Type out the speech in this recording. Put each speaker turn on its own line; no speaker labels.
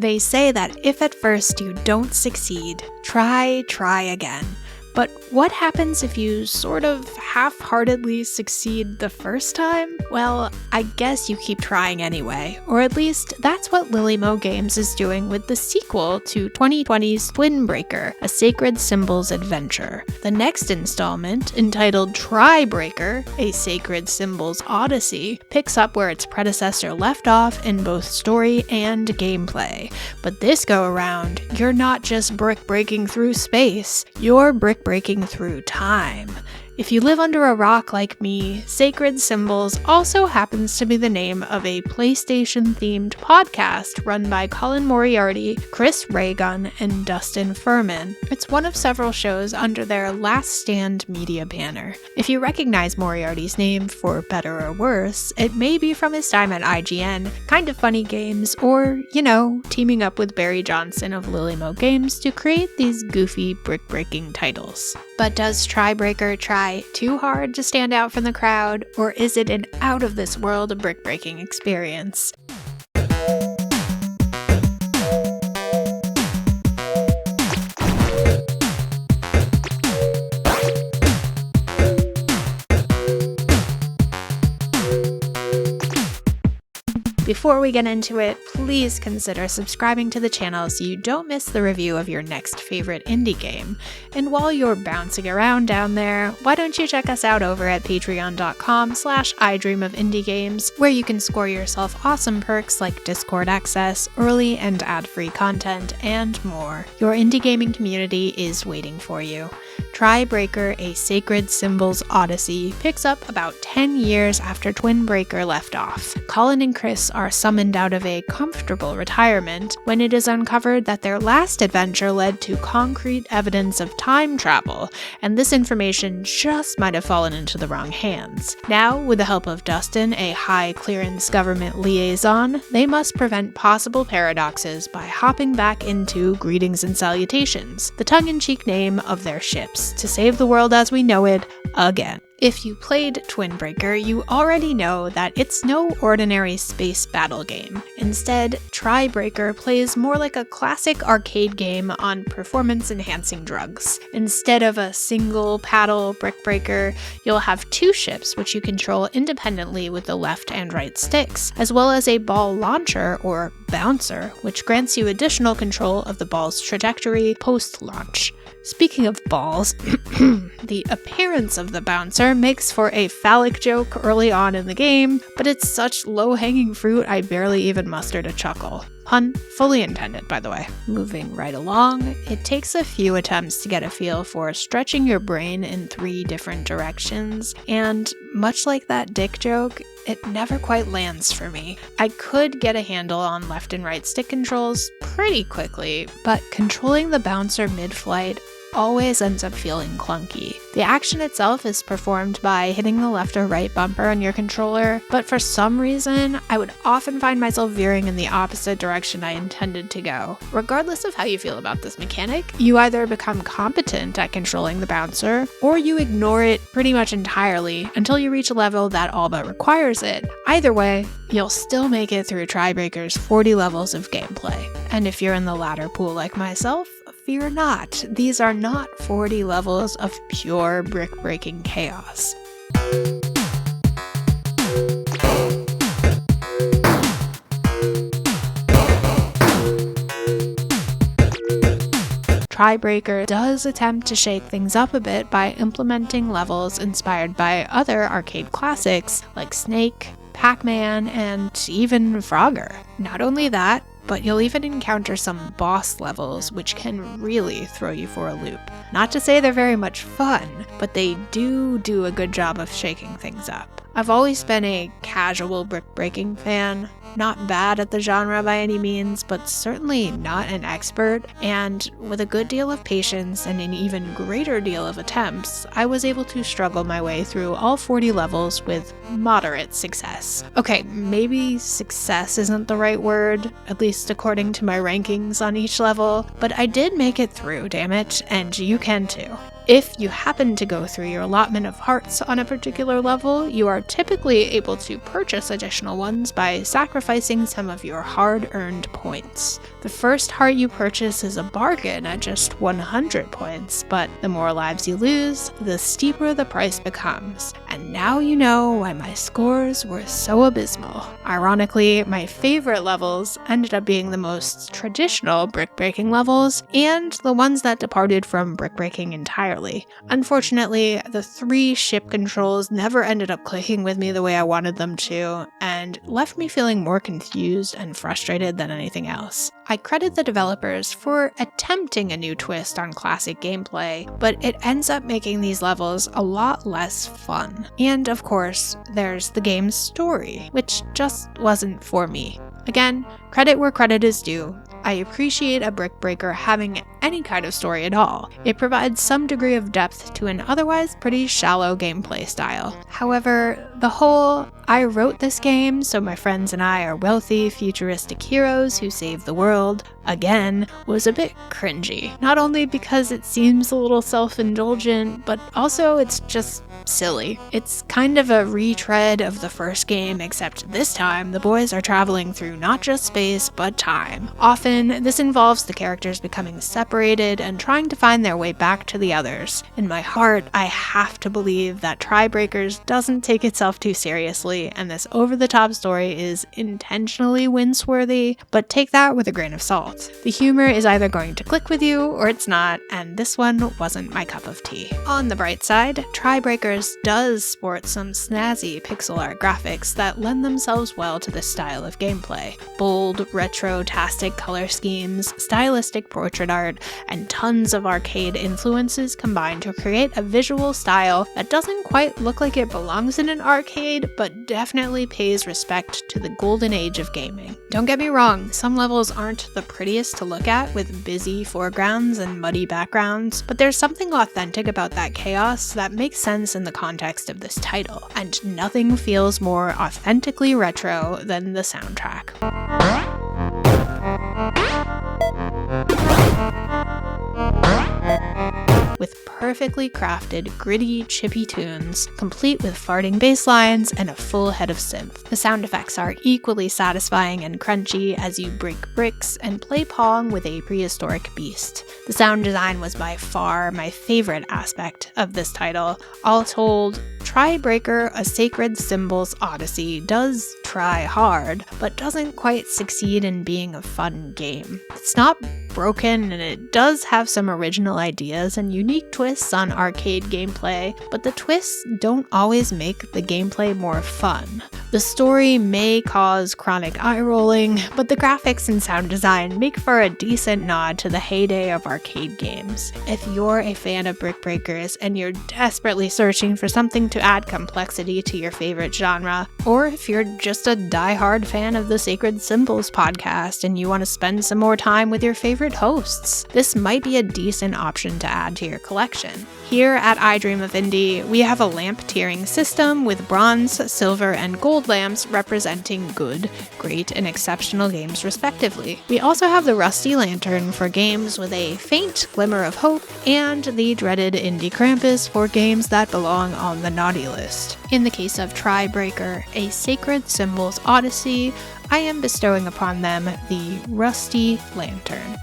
They say that if at first you don't succeed, try again. But what happens if you sort of half-heartedly succeed the first time? Well, I guess you keep trying anyway, or at least that's what Lilymo Games is doing with the sequel to 2020's Twin Breaker, a Sacred Symbols adventure. The next installment, entitled Try Breaker, a Sacred Symbols Odyssey, picks up where its predecessor left off in both story and gameplay. But this go around, you're not just brick breaking through space, you're brick breaking through time. If you live under a rock like me, Sacred Symbols also happens to be the name of a PlayStation-themed podcast run by Colin Moriarty, Chris Raygun, and Dustin Furman. It's one of several shows under their Last Stand media banner. If you recognize Moriarty's name, for better or worse, it may be from his time at IGN, Kind of Funny Games, or, teaming up with Barry Johnson of Lilymo Games to create these goofy brick-breaking titles. But does Try Breaker try too hard to stand out from the crowd, or is it an out-of-this-world brick-breaking experience? Before we get into it, please consider subscribing to the channel so you don't miss the review of your next favorite indie game. And while you're bouncing around down there, why don't you check us out over at patreon.com/idreamofindiegames, where you can score yourself awesome perks like Discord access, early and ad-free content, and more. Your indie gaming community is waiting for you. Try Breaker, a Sacred Symbols Odyssey, picks up about 10 years after Twin Breaker left off. Colin and Chris are summoned out of a comfortable retirement when it is uncovered that their last adventure led to concrete evidence of time travel, and this information just might have fallen into the wrong hands. Now, with the help of Dustin, a high-clearance government liaison, they must prevent possible paradoxes by hopping back into Greetings and Salutations, the tongue-in-cheek name of their ships, to save the world as we know it again. If you played Twin Breaker, you already know that it's no ordinary space battle game. Instead, Try Breaker plays more like a classic arcade game on performance-enhancing drugs. Instead of a single paddle brick breaker, you'll have two ships which you control independently with the left and right sticks, as well as a ball launcher or bouncer, which grants you additional control of the ball's trajectory post-launch. Speaking of balls, the appearance of the bouncer makes for a phallic joke early on in the game, but it's such low-hanging fruit I barely even mustered a chuckle. Pun fully intended, by the way. Moving right along, it takes a few attempts to get a feel for stretching your brain in 3 different directions, and much like that dick joke, it never quite lands for me. I could get a handle on left and right stick controls pretty quickly, but controlling the bouncer mid-flight always ends up feeling clunky. The action itself is performed by hitting the left or right bumper on your controller, but for some reason, I would often find myself veering in the opposite direction I intended to go. Regardless of how you feel about this mechanic, you either become competent at controlling the bouncer, or you ignore it pretty much entirely until you reach a level that all but requires it. Either way, you'll still make it through Try Breaker's 40 levels of gameplay. And if you're in the latter pool like myself, fear not, these are not 40 levels of pure brick-breaking chaos. Try Breaker does attempt to shake things up a bit by implementing levels inspired by other arcade classics like Snake, Pac-Man, and even Frogger. Not only that, but you'll even encounter some boss levels which can really throw you for a loop. Not to say they're very much fun, but they do a good job of shaking things up. I've always been a casual brick-breaking fan, not bad at the genre by any means, but certainly not an expert, and with a good deal of patience and an even greater deal of attempts, I was able to struggle my way through all 40 levels with moderate success. Okay, maybe success isn't the right word, at least according to my rankings on each level, but I did make it through, damn it, and you can too. If you happen to go through your allotment of hearts on a particular level, you are typically able to purchase additional ones by sacrificing some of your hard-earned points. The first heart you purchase is a bargain at just 100 points, but the more lives you lose, the steeper the price becomes. And now you know why my scores were so abysmal. Ironically, my favorite levels ended up being the most traditional brick-breaking levels, and the ones that departed from brick-breaking entirely. Unfortunately, the 3 ship controls never ended up clicking with me the way I wanted them to, and left me feeling more confused and frustrated than anything else. I credit the developers for attempting a new twist on classic gameplay, but it ends up making these levels a lot less fun. And of course, there's the game's story, which just wasn't for me. Again, credit where credit is due. I appreciate a brick breaker having any kind of story at all. It provides some degree of depth to an otherwise pretty shallow gameplay style. However, the whole "I wrote this game so my friends and I are wealthy, futuristic heroes who save the world" again was a bit cringy. Not only because it seems a little self-indulgent, but also it's just silly. It's kind of a retread of the first game, except this time the boys are traveling through not just space, but time. Often, this involves the characters becoming separated and trying to find their way back to the others. In my heart, I have to believe that Tribreakers doesn't take itself too seriously, and this over-the-top story is intentionally wince-worthy, but take that with a grain of salt. The humor is either going to click with you, or it's not, and this one wasn't my cup of tea. On the bright side, Tribreakers does sport some snazzy pixel art graphics that lend themselves well to this style of gameplay. Bold, retro-tastic color schemes, stylistic portrait art, and tons of arcade influences combine to create a visual style that doesn't quite look like it belongs in an arcade, but definitely pays respect to the golden age of gaming. Don't get me wrong, some levels aren't the prettiest to look at with busy foregrounds and muddy backgrounds, but there's something authentic about that chaos that makes sense in the context of this title, and nothing feels more authentically retro than the soundtrack. With perfectly crafted, gritty, chippy tunes, complete with farting bass lines and a full head of synth. The sound effects are equally satisfying and crunchy as you break bricks and play Pong with a prehistoric beast. The sound design was by far my favorite aspect of this title. All told, Tribreaker, A Sacred Symbols Odyssey does try hard, but doesn't quite succeed in being a fun game. It's not broken, and it does have some original ideas and unique twists on arcade gameplay, but the twists don't always make the gameplay more fun. The story may cause chronic eye-rolling, but the graphics and sound design make for a decent nod to the heyday of arcade games. If you're a fan of Brick Breakers and you're desperately searching for something to add complexity to your favorite genre, or if you're just a die-hard fan of the Sacred Symbols podcast and you want to spend some more time with your favorite hosts, this might be a decent option to add to your collection. Here at I Dream of Indie, we have a lamp tiering system with bronze, silver, and gold lamps representing good, great, and exceptional games respectively. We also have the Rusty Lantern for games with a faint glimmer of hope, and the dreaded Indie Krampus for games that belong on the naughty list. In the case of Tribreaker, A Sacred Symbols Odyssey, I am bestowing upon them the Rusty Lantern.